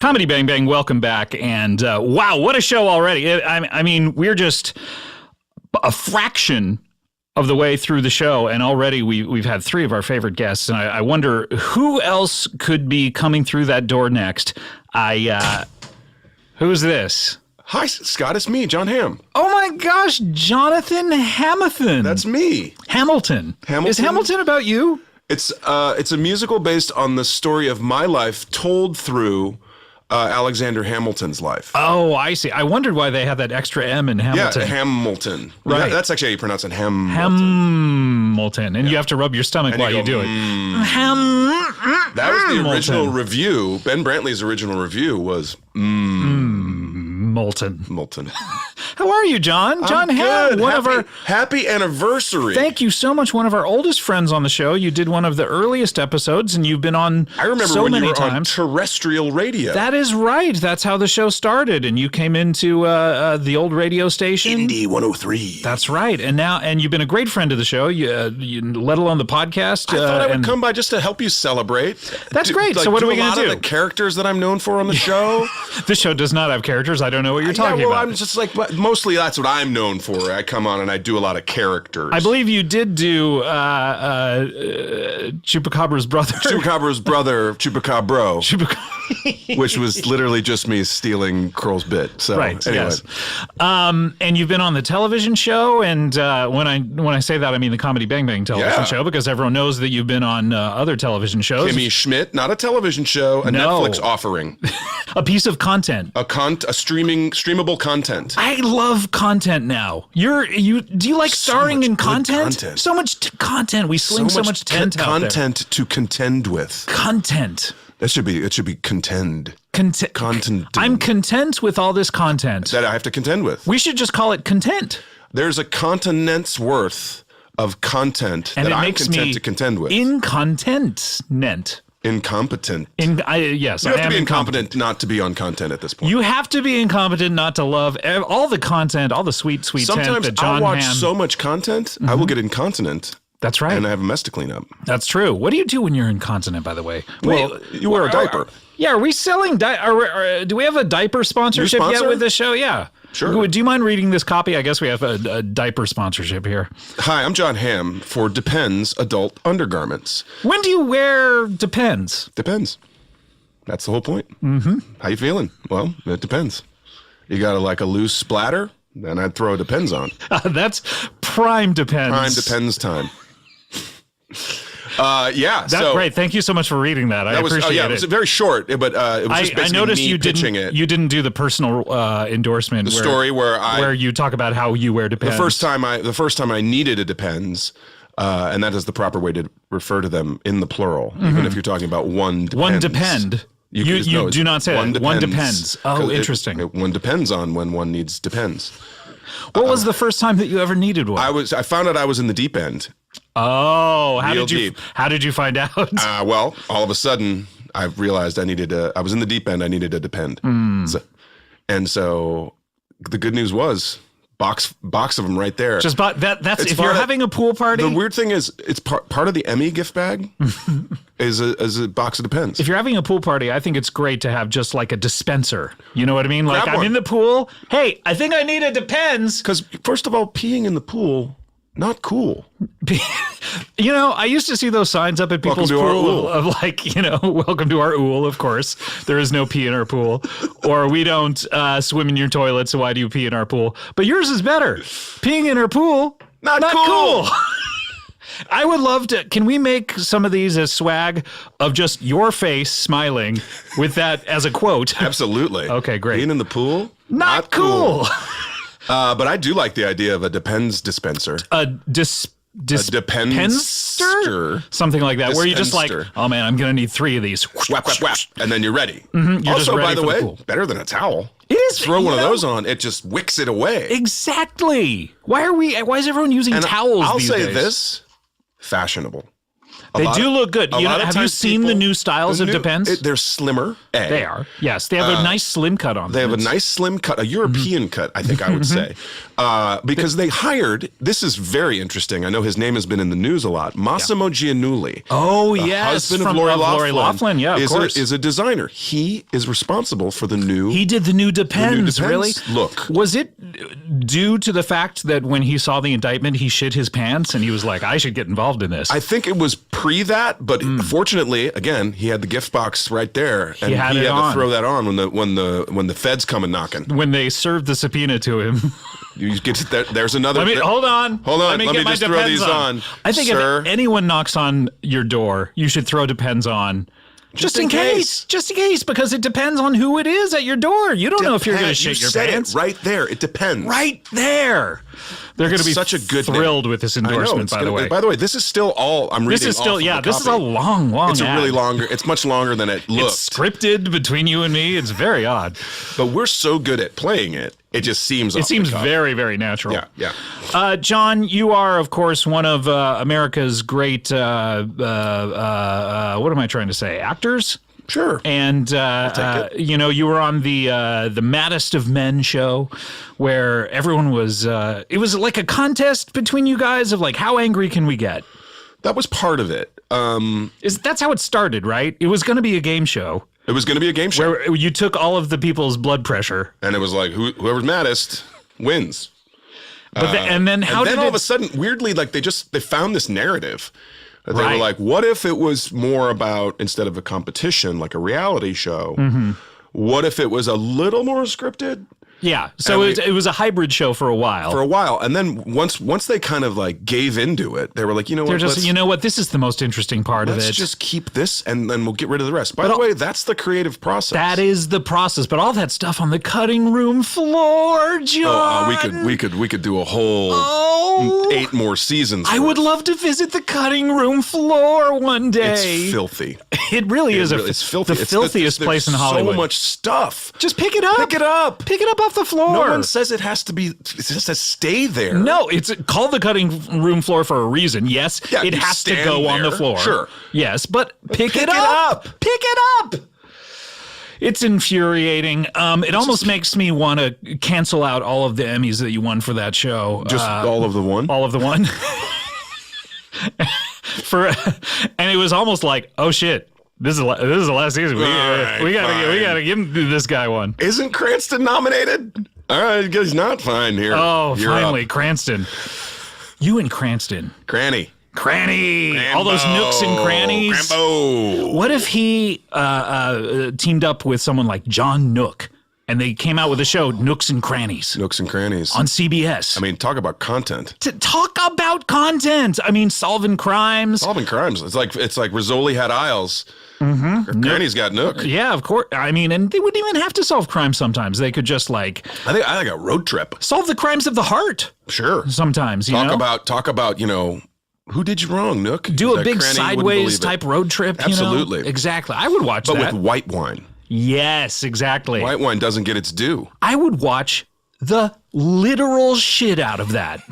Comedy Bang Bang, welcome back. And wow, what a show already. I mean, we're just a fraction of the way through the show, and already we've had three of our favorite guests, and I wonder who else could be coming through that door next. Who's this? Hi, Scott. It's me, Jon Hamm. Oh my gosh, Jonathan Hamilton. That's me. Hamilton. Is Hamilton about you? It's a musical based on the story of my life told through Alexander Hamilton's life. Oh, I see. I wondered why they had that extra M in Hamilton. Yeah, Hamilton. Right. Yeah, that's actually how you pronounce it, Hamilton. Hamilton. And you have to rub your stomach while you do it. That was the original review. Ben Brantley's original review was Molten. How are you, John? Jon Hamm, happy anniversary. Thank you so much. One of our oldest friends on the show. You did one of the earliest episodes, and you've been on I remember so when many you were times. on terrestrial radio. That is right. That's how the show started, and you came into the old radio station. Indie 103. That's right. And you've been a great friend of the show, you let alone the podcast. I thought I would come by just to help you celebrate. That's great. So what are we going to do? A lot of the characters that I'm known for on the show. This show does not have characters. I don't know what you're talking about. I'm just like, mostly that's what I'm known for. I come on and I do a lot of characters. I believe you did do Chupacabra's brother. Chupacabra's brother, Chupacabro. Which was literally just me stealing Kroll's bit. So, right. Anyway. Yes. And you've been on the television show, and when I say that, I mean the Comedy Bang Bang television show, because everyone knows that you've been on other television shows. Kimmy Schmidt, not a television show, a Netflix offering, a piece of content, a streamable content. I love content now. Do you like starring in content? So much content. We sling so much content out there. Content to contend with. Content. It should be contend. Content. I'm content with all this content that I have to contend with. We should just call it content. There's a continent's worth of content and that I'm content to contend with. Incontinent. Incompetent. Yes. You have to be incompetent not to be on content at this point. You have to be incompetent not to love all the content, all the sweet Sometimes tent that Jon I'll watch Hamm. so much content, I will get incontinent. That's right. And I have a mess to clean up. That's true. What do you do when you're incontinent, by the way? Well, you wear a diaper. Are we selling do we have a diaper sponsorship yet with this show? Yeah. Sure. Do you mind reading this copy? I guess we have a diaper sponsorship here. Hi, I'm Jon Hamm for Depends Adult Undergarments. When do you wear Depends? Depends. That's the whole point. Mm-hmm. How you feeling? Well, it depends. You got a loose splatter? Then I'd throw Depends on. That's prime Depends. Prime Depends time. That's great. Thank you so much for reading that. I appreciate it. It was very short, but it was just basically I noticed me pitching it. You didn't do the personal endorsement. The story where you talk about how you wear Depends. The first time I needed a Depends, and that is the proper way to refer to them in the plural, even if you're talking about one Depends. One Depend. You do not say that. One depends. Oh, interesting. One depends on when one needs Depends. What was the first time that you ever needed one? I found out I was in the deep end. Oh, how did you find out? Well, all of a sudden I realized I was in the deep end. I needed a Depend. So the good news was box of them right there. Just that's if you're having a pool party. The weird thing is it's part of the Emmy gift bag is a box of Depends. If you're having a pool party, I think it's great to have just like a dispenser. You know what I mean? Like I'm in the pool. Hey, I think I need a Depends. Because first of all, peeing in the pool, not cool. I used to see those signs up at people's pool of welcome to our ool, of course. There is no pee in our pool. Or we don't swim in your toilet, so why do you pee in our pool? But yours is better. Peeing in our pool, not cool. I would love to. Can we make some of these as swag of just your face smiling with that as a quote? Absolutely. Okay, great. Peeing in the pool, not cool. But I do like the idea of a Depends dispenser. A dispenser? Something like that, where you just like, oh man, I'm going to need 3 of these. Whap, whap, whap. And then you're ready. Mm-hmm, you're also, by the way, pool. better than a towel. It is. Throw one of those on, it just wicks it away. Exactly. Why is everyone using towels these days? I'll say this, fashionable. They do look good. Have you seen the new styles of Depends? They're slimmer. They are. Yes, they have a nice slim cut on them. They have a nice slim cut, a European cut, I think I would say, because they hired. This is very interesting. I know his name has been in the news a lot. Massimo Giannulli. Oh yes, husband from of Lori Loughlin. Yeah, of course, is a designer. He is responsible for the new. He did the new Depends. Really? Look, was it due to the fact that when he saw the indictment, he shit his pants and he was like, "I should get involved in this"? I think it was pre that, but fortunately, again, he had the gift box right there, and he had to throw that on when the feds come and knocking. When they served the subpoena to him. You get there's another. Hold on. Let me just throw these on. I think if anyone knocks on your door, you should throw Depends on. Just in case. Just in case, because it depends on who it is at your door. You don't know if you're going to shit your pants. Right there. It depends. Right there. They're going to be such a good thrilled with this endorsement, by the way. By the way, this is still all I'm reading. This is still, this is a long It's a ad. really longer. It's much longer than it looked. It's scripted between you and me. It's very odd. But we're so good at playing it. It just seems. It seems very, very natural. Yeah. John, you are, of course, one of America's great. What am I trying to say? Actors. Sure. And you were on the Maddest of Men show, where everyone was. It was like a contest between you guys of like, how angry can we get? That was part of it. That's how it started, right? It was going to be a game show. It was going to be a game show where you took all of the people's blood pressure, and it was like whoever's maddest wins. But and then all of a sudden, weirdly, like they found this narrative. They were like, what if it was more about, instead of a competition, like a reality show, what if it was a little more scripted? Yeah, so it was a hybrid show for a while. And then once they kind of like gave into it, they were like, you know what? This is the most interesting part of it. Let's just keep this, and then we'll get rid of the rest. By the way, that's the creative process. That is the process, but all that stuff on the cutting room floor, John. We could do a whole 8 more seasons. I would love to visit the cutting room floor one day. It's filthy. It really is. It's filthy. The filthiest place in Hollywood. So much stuff. Just pick it up. Pick it up. Pick it up off the floor. No one says it has to be. It has to stay there. No, it's called the cutting room floor for a reason. Yes, it has to go on the floor. Sure. Yes, but pick it up. Pick it up. It's infuriating. It almost makes me want to cancel out all of the Emmys that you won for that show. Just all of the one? All of the one. And it was almost like, oh shit. This is the last season. We gotta give this guy one. Isn't Cranston nominated? All right, he's not fine here. Oh, finally, Cranston. You and Cranston. Cranny. All those nooks and crannies. Crambo. What if he teamed up with someone like John Nook, and they came out with a show, Nooks and Crannies. Nooks and Crannies. On CBS. I mean, talk about content. Talk about content. I mean, solving crimes. It's like Rizzoli had Isles. Cranny's got Nook. Yeah, of course. I mean, and they wouldn't even have to solve crimes sometimes. They could just like... I think a road trip. Solve the crimes of the heart. Sure. Sometimes, Talk about, who did you wrong, Nook? Do a big sideways type road trip. Absolutely. Exactly. I would watch that. But with white wine. Yes, exactly. White wine doesn't get its due. I would watch the literal shit out of that.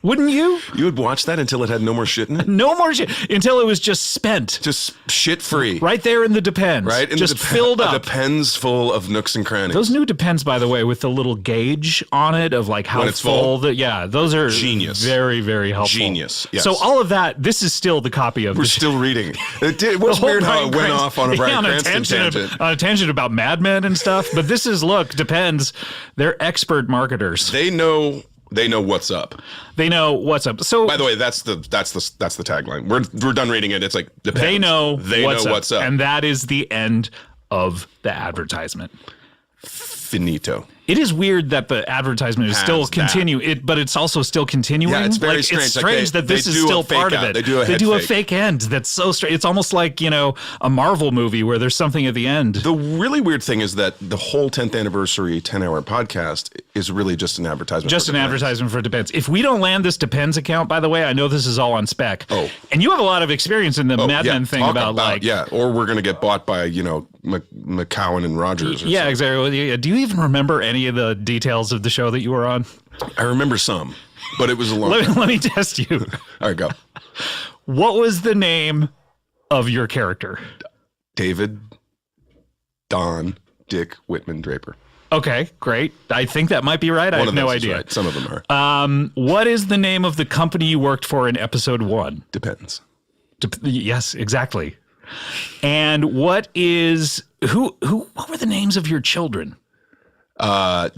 Wouldn't you? You would watch that until it had no more shit in it? No more shit. Until it was just spent. Just shit free. Right there in the Depends. Right? Just filled up. A Depends full of nooks and crannies. Those new Depends, by the way, with the little gauge on it of like how when it's full. Those are genius. Very, very helpful. Genius. Yes. So all of that, this is still the copy of We're still reading. It was weird how it went off on a Bryan Cranston tangent. On a tangent about Mad Men and stuff. But this is, Depends. They're expert marketers. They know what's up. They know what's up. So, by the way, that's the tagline. We're done reading it. It's like Depends. They know what's up, and that is the end of the advertisement. Finito. It is weird that the advertisement is still continuing, but it's also still continuing. Yeah, it's very strange. It's strange that this is still part of it. They do a fake end. That's so strange. It's almost like, a Marvel movie where there's something at the end. The really weird thing is that the whole 10th anniversary 10-hour podcast is really just an advertisement. Just an advertisement for Depends. If we don't land this Depends account, by the way, I know this is all on spec. Oh. And you have a lot of experience in the Mad Men thing about or we're going to get bought by, McCowan and Rogers. Yeah, exactly. Do you even remember any of the details of the show that you were on? I remember some, but it was a long time. Let me test you. All right, go. What was the name of your character? David, Don, Dick, Whitman, Draper. Okay, great. I think that might be right. I have no idea. Right. Some of them are. What is the name of the company you worked for in episode 1? Depends. Yes, exactly. And what were the names of your children?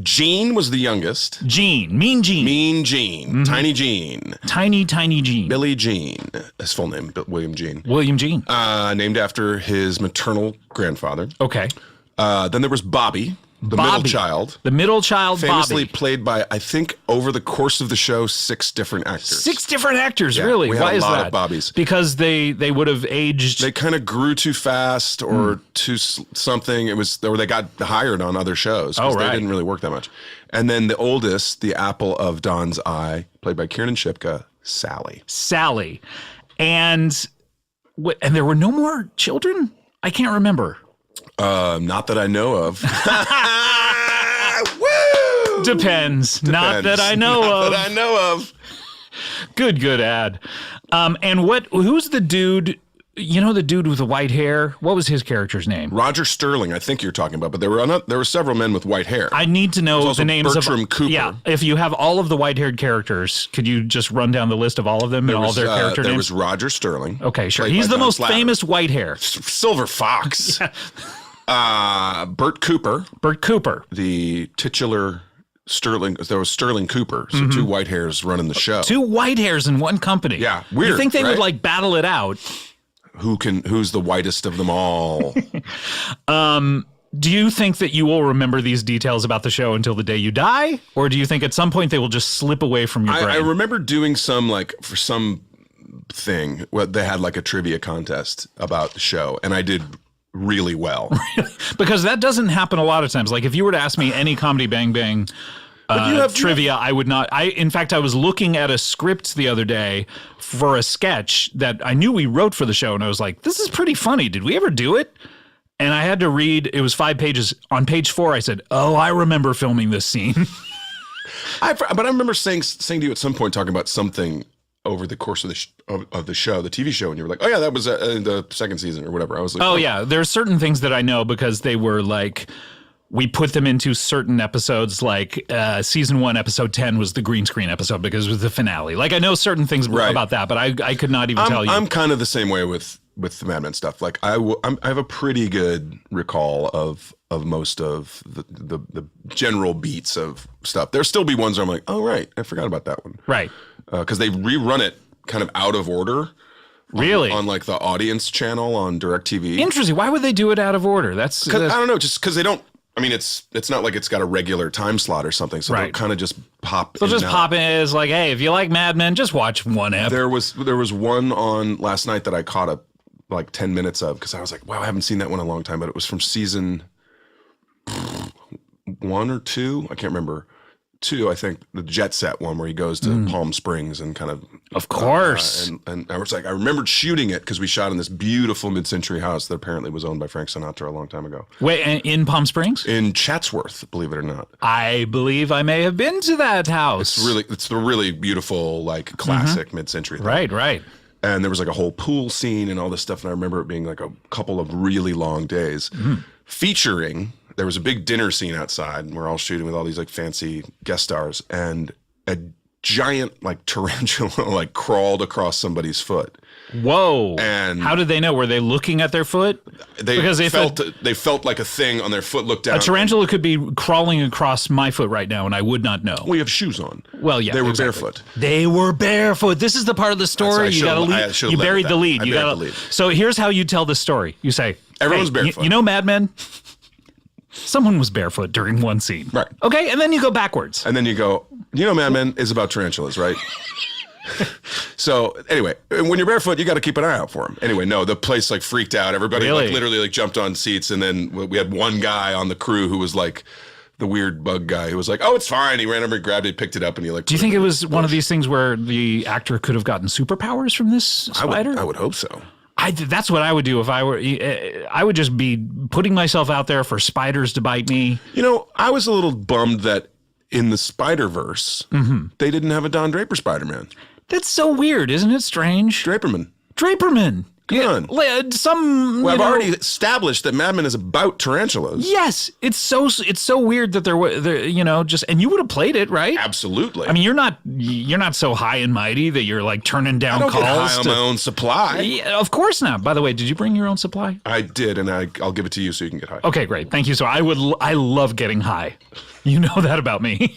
Gene was the youngest. Gene. Mean Gene. Mean Gene. Mm-hmm. Tiny Gene. Tiny Gene. Billy Gene. His full name, William Gene. William Gene. Named after his maternal grandfather. Okay. Then there was Bobby. Middle child. The middle child, famously Bobby. played by, I think, over the course of the show, 6 different actors. 6 different actors, yeah, really? We had Why a is lot that? of Bobbies. Because they would have aged. They kind of grew too fast or too something. It was, or they got hired on other shows because they didn't really work that much. And then the oldest, the apple of Don's eye, played by Kiernan Shipka, Sally. And there were no more children? I can't remember. Not that I know of. Woo! Depends. Not that I know of. Good ad. And who's the dude? You know, the dude with the white hair? What was his character's name? Roger Sterling, I think you're talking about, but there were several men with white hair. I need to know the names Bertram of Cooper. Yeah, if you have all of the white-haired characters, could you just run down the list of all of them and all their character names? There was Roger Sterling. Okay, sure. He's the most famous white hair. Silver Fox. Bert Cooper. The titular Sterling. There was Sterling Cooper. So 2 white hairs running the show. 2 white hairs in one company. Yeah, weird. You think they would like battle it out? Who's the whitest of them all? Do you think that you will remember these details about the show until the day you die? Or do you think at some point they will just slip away from your brain? I remember doing some, like, for some thing, they had like a trivia contest about the show, and I did really well. Because that doesn't happen a lot of times. Like, if you were to ask me any Comedy Bang Bang trivia, I would not. In fact, I was looking at a script the other day for a sketch that I knew we wrote for the show, and I was like, this is pretty funny. Did we ever do it? And I had to read, it was 5 pages. On page 4, I said, oh, I remember filming this scene. But I remember saying to you at some point, talking about something over the course of the show, the TV show, and you were like, oh yeah, that was the 2nd season or whatever. I was like, oh yeah, there's certain things that I know because they were like, we put them into certain episodes, like season 1, episode 10 was the green screen episode because it was the finale. Like, I know certain things about that, but I could not even tell you. I'm kind of the same way with the Mad Men stuff. Like, I have a pretty good recall of most of the general beats of stuff. There'll still be ones where I'm like, oh right, I forgot about that one. Right. Because they rerun it kind of out of order. Really? On like the audience channel on DirecTV. Interesting. Why would they do it out of order? I don't know. Just because they don't. I mean, it's not like it's got a regular time slot or something. So they'll kind of just pop. They'll just pop in as like, hey, if you like Mad Men, just watch one ep. There was one on last night that I caught up like 10 minutes of because I was like, wow, I haven't seen that one in a long time. But it was from season 1 or 2. I can't remember. 2, I think, the Jet Set one where he goes to Palm Springs and kind of course. And I was like, I remembered shooting it because we shot in this beautiful mid-century house that apparently was owned by Frank Sinatra a long time ago. Wait, in Palm Springs? In Chatsworth, believe it or not. I believe I may have been to that house. It's the really beautiful, like, classic mid-century thing. Right. And there was like a whole pool scene and all this stuff. And I remember it being like a couple of really long days featuring. There was a big dinner scene outside, and we're all shooting with all these like fancy guest stars, and a giant like tarantula like crawled across somebody's foot. Whoa! And how did they know? Were they looking at their foot? They felt like a thing on their foot. Looked down. A tarantula could be crawling across my foot right now, and I would not know. We have shoes on. Well, yeah, they were barefoot. They were barefoot. This is the part of the story you got to lead. You buried the lead. You got to. So here's how you tell the story. You say everyone's barefoot. You know, Mad Men. Someone was barefoot during one scene. Right. Okay, and then you go backwards. And then you go, you know, Mad Men is about tarantulas, right? So anyway, when you're barefoot, you got to keep an eye out for them. Anyway, no, the place like freaked out. Everybody like literally like jumped on seats. And then we had one guy on the crew who was like the weird bug guy who was like, oh, it's fine. He ran over and grabbed it, picked it up, and he like. Do you think it was one of these things where the actor could have gotten superpowers from this spider? I would hope so. That's what I would do if I were. I would just be putting myself out there for spiders to bite me. You know, I was a little bummed that in the Spider-Verse, they didn't have a Don Draper Spider-Man. That's so weird, isn't it? Strange. Draperman. Draperman. Good. Some. I've already established that Mad Men is about tarantulas. Yes, it's so weird that there, just, and you would have played it, right? Absolutely. I mean, you're not so high and mighty that you're like turning down calls. I don't get high on my own supply. Yeah, of course not. By the way, did you bring your own supply? I did, and I'll give it to you so you can get high. Okay, great. Thank you. So I love getting high. You know that about me.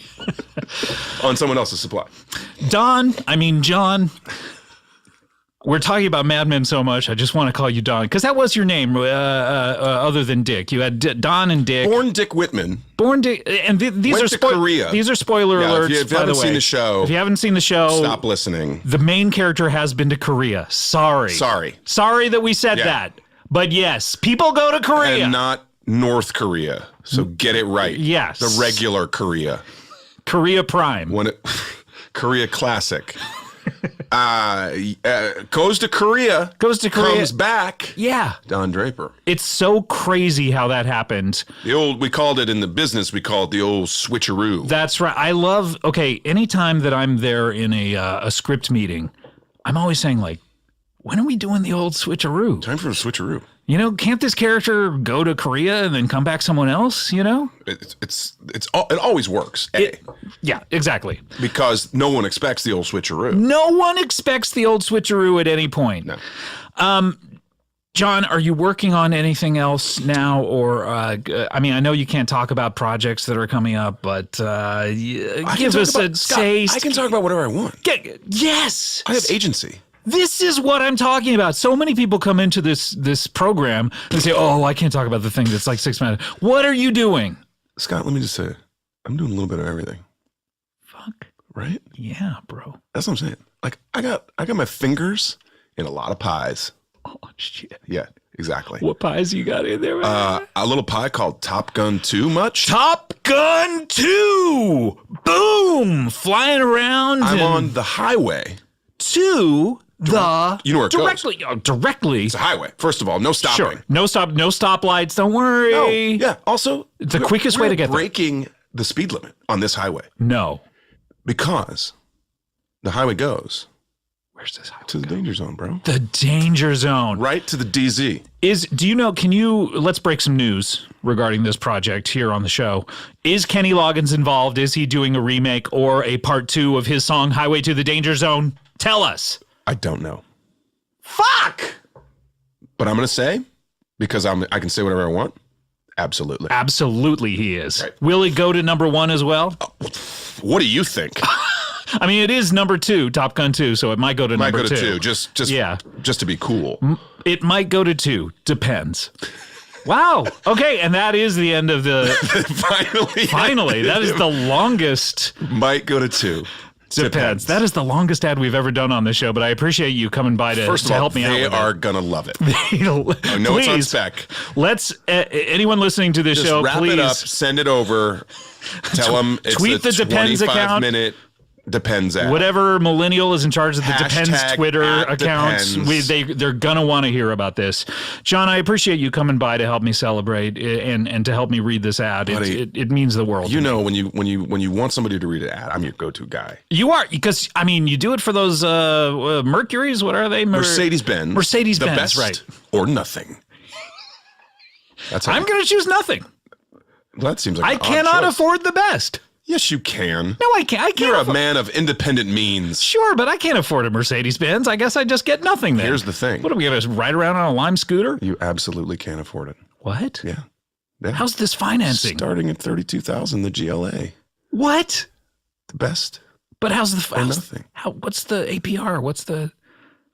On someone else's supply. John. We're talking about Mad Men so much, I just want to call you Don, because that was your name, other than Dick. You had Don and Dick. Born Dick Whitman. Born Dick, and these Went are to Korea. These are spoiler alerts. If you haven't seen the show, if you haven't seen the show, stop listening. The main character has been to Korea. Sorry that we said that. But yes, people go to Korea, and not North Korea. So get it right. Yes, the regular Korea. Korea Prime. Korea Classic. Goes to Korea, comes back. Yeah. Don Draper. It's so crazy how that happened. We called it in the business, we called it the old switcheroo. That's right. I love, anytime that I'm there in a script meeting, I'm always saying, like, when are we doing the old switcheroo? Time for a switcheroo. Can't this character go to Korea and then come back someone else, It always works. Yeah, exactly. Because no one expects the old switcheroo. No one expects the old switcheroo at any point. No. John, are you working on anything else now? Or, I know you can't talk about projects that are coming up, but give us a taste. I can talk about whatever I want. Yes. I have agency. This is what I'm talking about. So many people come into this program and say, oh, I can't talk about the thing that's like 6 minutes. What are you doing? Scott, let me just say, I'm doing a little bit of everything. Fuck. Right? Yeah, bro. That's what I'm saying. Like, I got my fingers in a lot of pies. Oh, shit. Yeah, exactly. What pies you got in there, man? A little pie called Top Gun 2 much? Top Gun 2! Boom! Flying around. I'm on the highway. To the you know where it directly goes. Directly. It's a highway. First of all, no stopping. Sure. No stoplights. Don't worry. No. Yeah. Also, the quickest way to get there. Breaking the speed limit on this highway. No. Because the highway goes. Where's this highway? To the danger zone, bro. The danger zone. Right to the DZ. Let's break some news regarding this project here on the show. Is Kenny Loggins involved? Is he doing a remake or a part 2 of his song Highway to the Danger Zone? Tell us. I don't know. Fuck! But I'm going to say, because I can say whatever I want, absolutely. Absolutely he is. Right. Will he go to number 1 as well? What do you think? It is number 2, Top Gun 2, so it might go to number 2. Might go to 2, just to be cool. It might go to 2. Depends. Wow. Okay, and that is the end of the... Finally. That is the longest... Might go to 2. Depends. That is the longest ad we've ever done on this show, but I appreciate you coming by to help me out with it. They are going to love it. I know it's on spec. Let's, anyone listening to this just show, wrap please. it up, send it over, tell them it's tweet the Depends account. 25-minute Depends ad. Whatever millennial is in charge of the Depends Twitter accounts, Depends. they're going to want to hear about this. John, I appreciate you coming by to help me celebrate and to help me read this ad. Buddy, it means the world. You know, when you want somebody to read an ad, I'm your go-to guy. You are, because, you do it for those Mercuries. What are they? Mercedes-Benz. Mercedes-Benz, the best right. Or nothing. I'm going to choose nothing. Well, that seems like I cannot afford the best. Yes, you can. No, I can't. You're a man of independent means. Sure, but I can't afford a Mercedes-Benz. I guess I just get nothing then. Here's the thing. What are we going to ride around on a Lime scooter? You absolutely can't afford it. What? Yeah. How's this financing? Starting at $32,000, the GLA. What? The best. But how's nothing. What's the APR? What's the...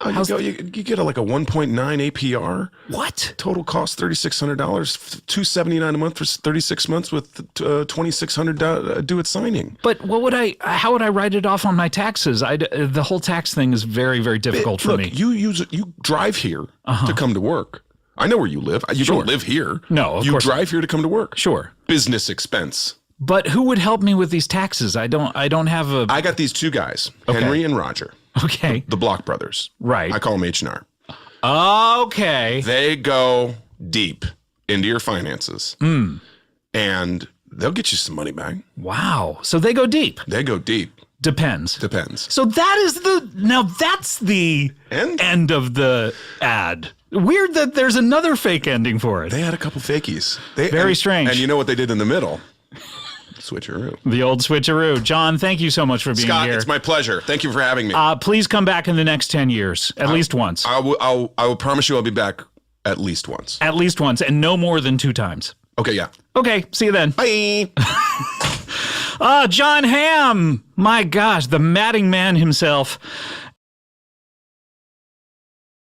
You get like a 1.9 APR. What? Total cost $3,600, $279 a month for 36 months with $2,600 due at signing. But how would I write it off on my taxes? The whole tax thing is very, very difficult for me. You drive here to come to work. I know where you live. You don't live here. No, of course you drive here to come to work. Sure. Business expense. But who would help me with these taxes? I don't have a... I got these two guys, Henry and Roger. Okay. The Block Brothers. Right. I call them H&R. Okay. They go deep into your finances. And they'll get you some money back. Wow. So they go deep. They go deep. Depends. Depends. So that's the end of the ad. Weird that there's another fake ending for it. They had a couple fakies. Very strange. And you know what they did in the middle? Switcheroo. The old switcheroo. Jon, thank you so much for being Scott, here. it's my pleasure. Thank you for having me. Please come back in the next 10 years, at least once. I will promise you I'll be back at least once. At least once, and no more than 2 times. Okay, yeah. Okay, see you then. Bye. Jon Hamm. My gosh, the matting man himself.